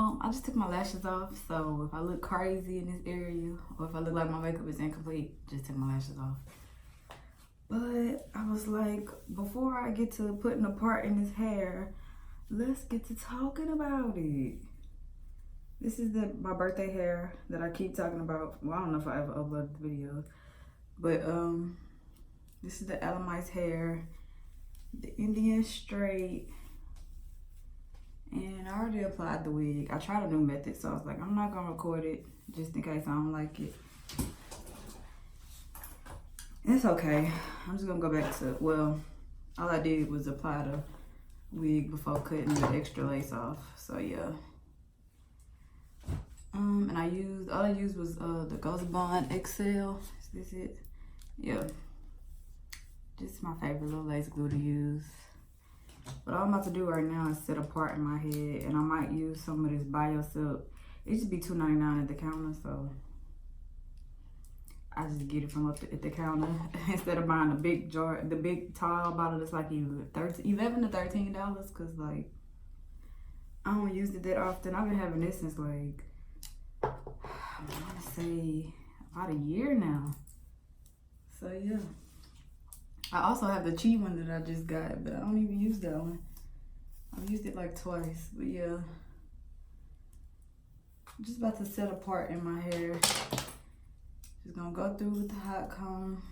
I just took my lashes off, so if I look crazy in this area, or if I look like my makeup is incomplete, just take my lashes off. But I was like, before I get to putting a part in his hair, let's get to talking about it. This is my birthday hair that I keep talking about. Well, I don't know if I ever uploaded the video, but this is the Alimice hair, the Indian straight. And I already applied the wig. I tried a new method, so I was like, I'm not gonna record it just in case I don't like it. It's okay. I'm just gonna go back to, well, all I did was apply the wig before cutting the extra lace off. So yeah. And all I used was the Ghost Bond XL. Is this it? Yeah. Just my favorite little lace glue to use. What I'm about to do right now is set a part in my head, and I might use some of this Bio Silk. It just be $2.99 at the counter, so I just get it from up at the counter instead of buying a big jar, the big tall bottle that's like $11 to $13, cause like I don't use it that often. I've been having this since like I want to say about a year now. So yeah. I also have the cheap one that I just got, but I don't even use that one. I've used it like twice, but yeah. I'm just about to set a part in my hair. Just gonna go through with the hot comb.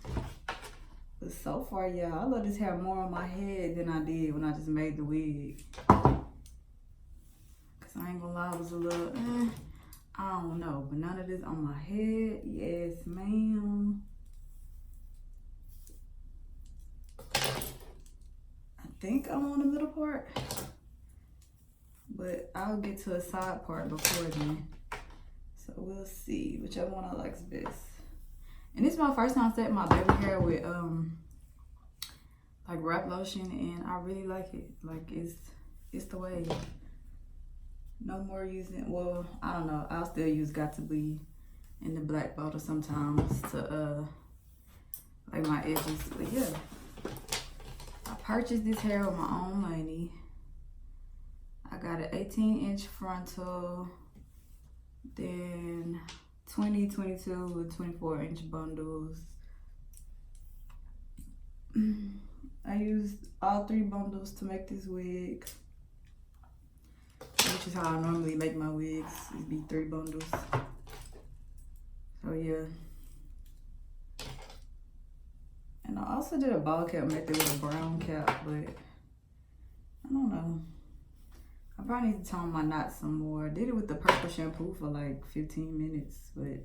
But so far, yeah, I love this hair more on my head than I did when I just made the wig. Cause I ain't gonna lie, it was a little, I don't know, but none of this on my head. Yes, ma'am. I think I'm on the middle part, but I'll get to a side part before then. So we'll see whichever one I like best. And this is my first time setting my baby hair with like wrap lotion, and I really like it. Like it's the way. No more using, well, I don't know. I'll still use Got to Be in the black bottle sometimes to like my edges, but yeah. I purchased this hair with my own money. I got an 18-inch frontal, then 20, 22, and 24-inch bundles. I used all 3 bundles to make this wig, which is how I normally make my wigs, it'd be 3 bundles. So yeah. And I also did a ball cap method with a brown cap, but I don't know. I probably need to tone my knots some more. I did it with the purple shampoo for like 15 minutes, but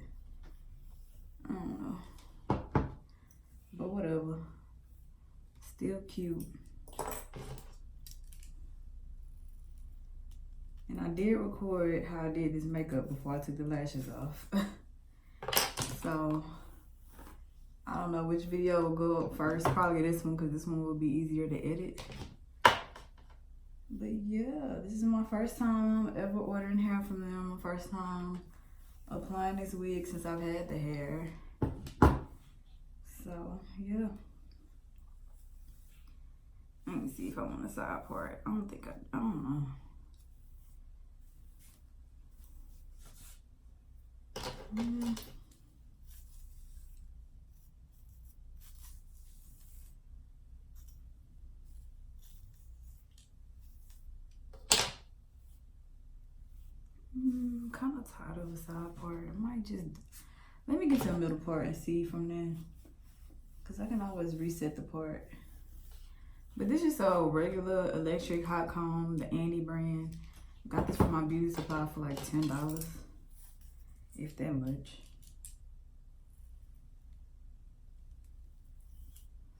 I don't know. But whatever. Still cute. And I did record how I did this makeup before I took the lashes off. So I don't know which video will go up first. Probably this one, because this one will be easier to edit. But yeah, this is my first time ever ordering hair from them. My first time applying this wig since I've had the hair. So yeah. Let me see if I want a side part. I don't know. Kind of tired of the side part. I might just, let me get to the middle part and see from then. Because I can always reset the part. But this is a regular electric hot comb, the Andy brand. Got this from my beauty supply for like $10. If that much.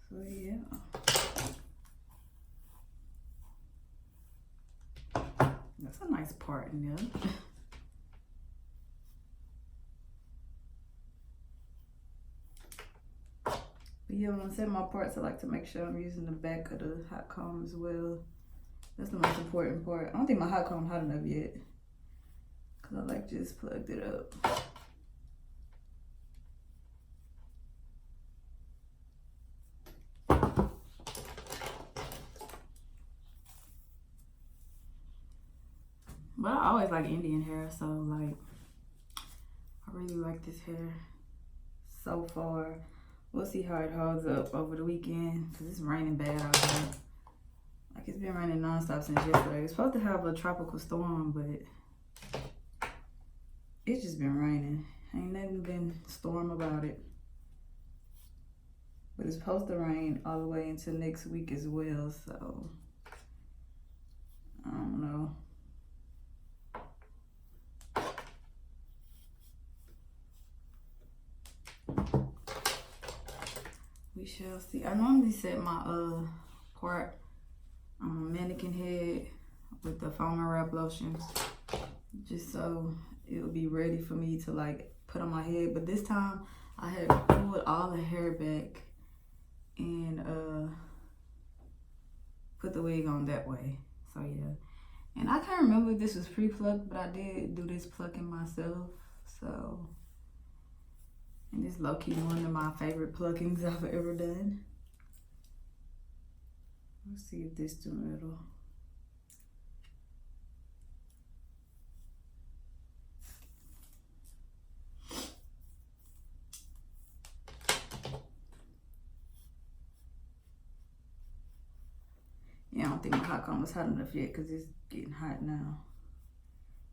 So yeah. That's a nice part in there. But yeah, when I set my parts, I like to make sure I'm using the back of the hot comb as well. That's the most important part. I don't think my hot comb hot enough yet, cause I like just plugged it up. But I always like Indian hair, so like I really like this hair so far. We'll see how it holds up over the weekend because it's raining bad out here. Like it's been raining nonstop since yesterday. It's supposed to have a tropical storm, but it's just been raining. Ain't nothing been storm about it. But it's supposed to rain all the way into next week as well, so I don't know. We shall see. I normally set my part on my mannequin head with the foam and wrap lotions, just so it'll be ready for me to like put on my head. But this time I had pulled all the hair back and put the wig on that way. So yeah. And I can't remember if this was pre-plucked, but I did do this plucking myself. So, and it's low-key one of my favorite pluckings I've ever done. Let's see if this too little. Yeah, I don't think my hot comb was hot enough yet because it's getting hot now.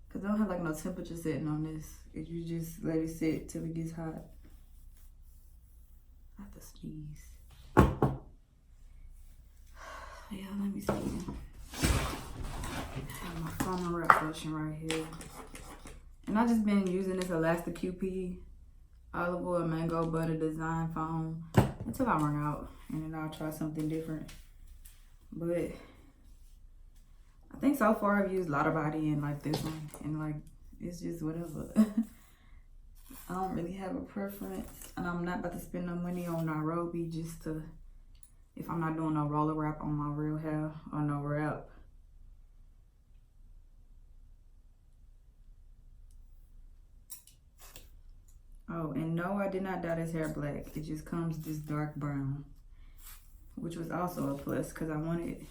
Because I don't have like no temperature setting on this. If you just let it sit till it gets hot. I have to sneeze. Yeah, let me see. I have my foam and wrap lotion right here. And I just been using this Elastic QP olive oil mango butter design foam until I run out. And then I'll try something different. But I think so far I've used a lot of body and like this one. And like, it's just whatever. I don't really have a preference. And I'm not about to spend no money on Nairobi just to, if I'm not doing no roller wrap on my real hair or no wrap. Oh, and no, I did not dye this hair black. It just comes this dark brown, which was also a plus because I wanted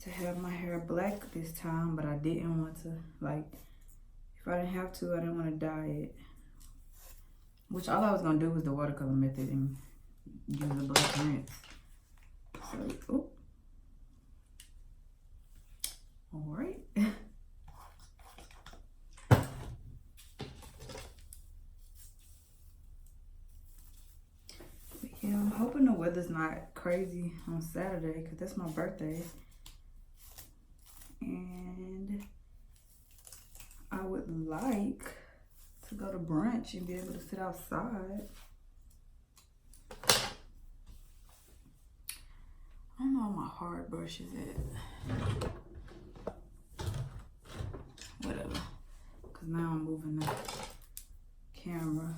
to have my hair black this time, but I didn't want to, like, if I didn't have to, I didn't want to dye it. Which all I was going to do was the watercolor method and use a black rinse. So, oop. All right. Yeah, I'm hoping the weather's not crazy on Saturday because that's my birthday. And I would like to go to brunch and be able to sit outside. I don't know where my hard brush is at. Whatever. Because now I'm moving the camera.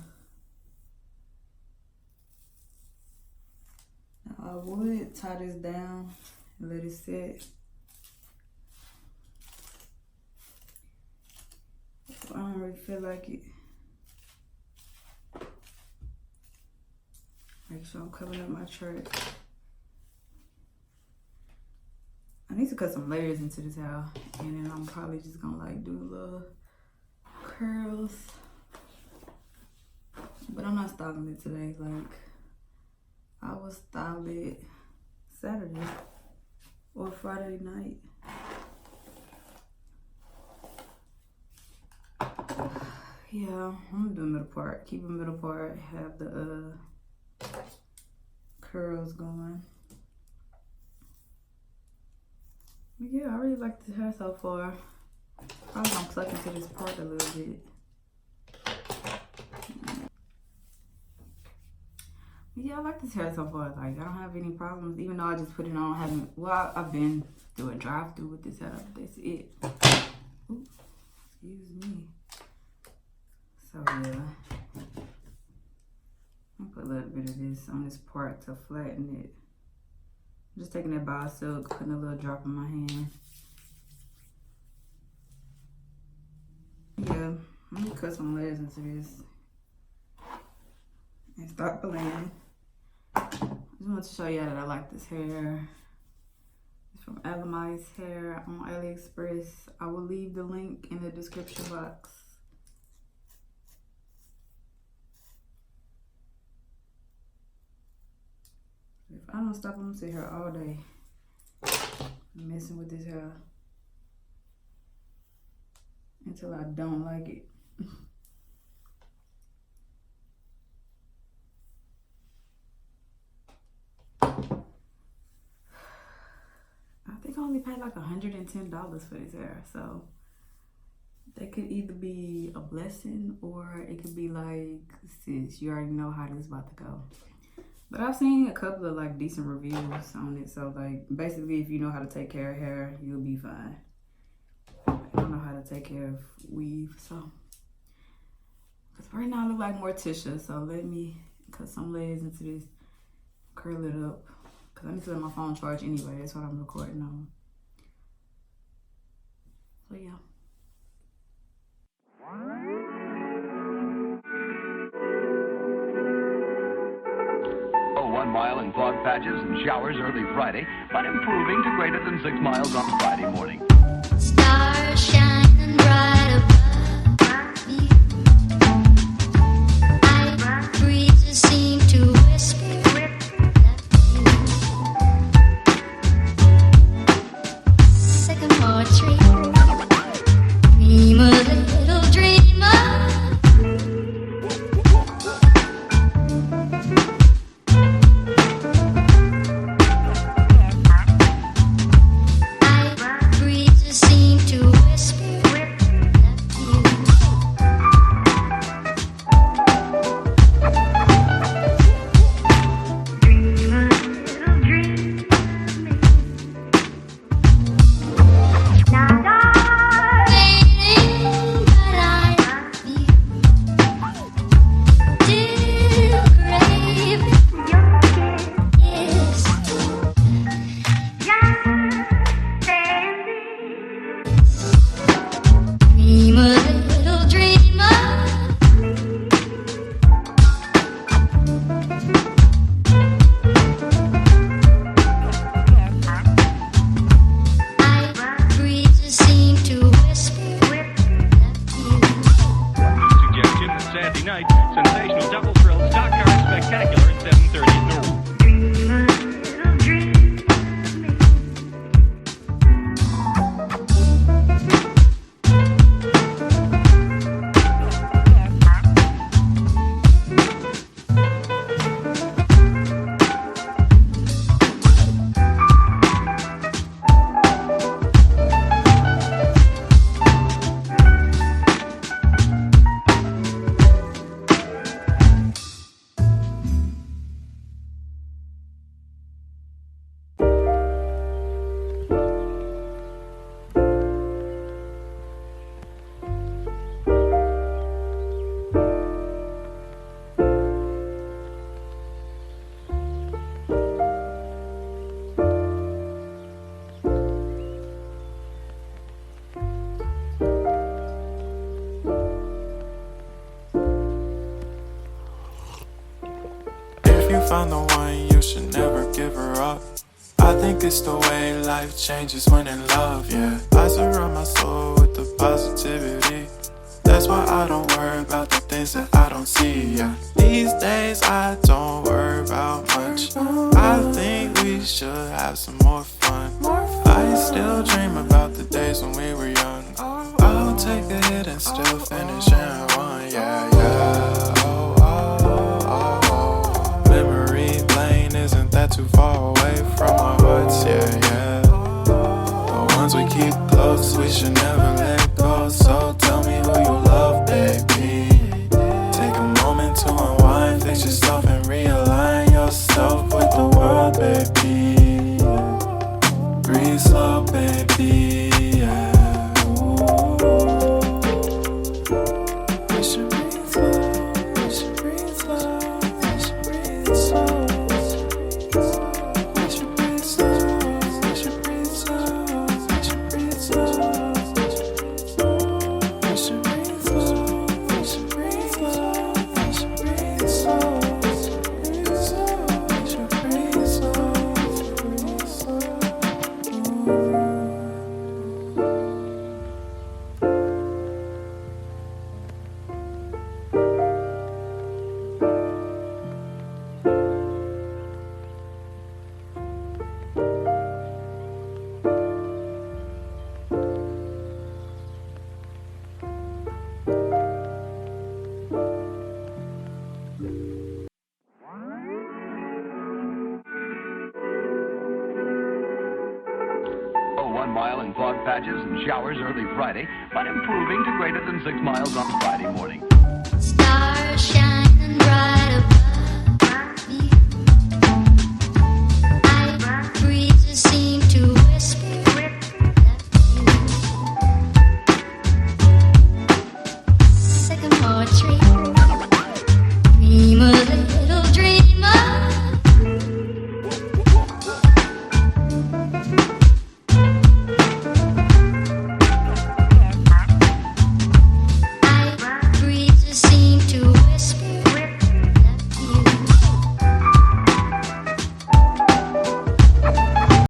Now I would tie this down and let it sit. I don't really feel like it. Make sure I'm covering up my track. I need to cut some layers into this hair, and then I'm probably just gonna like do little curls. But I'm not styling it today. Like, I will style it Saturday or Friday night. Yeah, I'm gonna do a middle part. Keep a middle part. Have the curls going. But yeah, I really like the hair so far. Probably gonna pluck into this part a little bit. But yeah, I like this hair so far. Like, I don't have any problems. Even though I just put it on, I haven't. Well, I've been through a drive-through with this hair. That's it. Ooh, excuse me. So yeah, I'll put a little bit of this on this part to flatten it. I'm just taking that bar silk, putting a little drop in my hand. Yeah, I'm gonna cut some layers into this and start blending. I just wanted to show y'all that I like this hair. It's from Alimice hair on Aliexpress. I will leave the link in the description box. If I don't stop, I'm gonna sit here all day messing with this hair until I don't like it. I think I only paid like $110 for this hair, so that could either be a blessing or it could be like, sis, you already know how this is about to go. But I've seen a couple of like decent reviews on it, so like basically if you know how to take care of hair, you'll be fine. I don't know how to take care of weave, so because right now I look like Morticia, so let me cut some layers into this, curl it up, because I need to let my phone charge anyway. That's what I'm recording on. So yeah. Oh, 1 mile in fog patches and showers early Friday, but improving to greater than 6 miles on Friday morning. Stars shining bright above me. Night breezes seem to whisper that sycamore tree. Dream a little dreamer. Found the one, you should never give her up. I think it's the way life changes when in love, yeah. I surround my soul with the positivity. That's why I don't worry about the things that I don't see, yeah. These days I don't worry about much. I think we should have some more fun. I still dream about the days when we were young. I'll take a hit and still finish and one, yeah, yeah. Isn't that too far away from our hearts? Yeah, yeah. The ones we keep close, we should never let go. So tell me who you love, baby. Take a moment to unwind, fix yourself and realign yourself with the world, baby. Breathe slow, baby. Yeah. We should breathe slow. We should breathe slow. We should breathe slow. patches and showers early Friday, but improving to greater than 6 miles on Friday morning. Stars shining bright.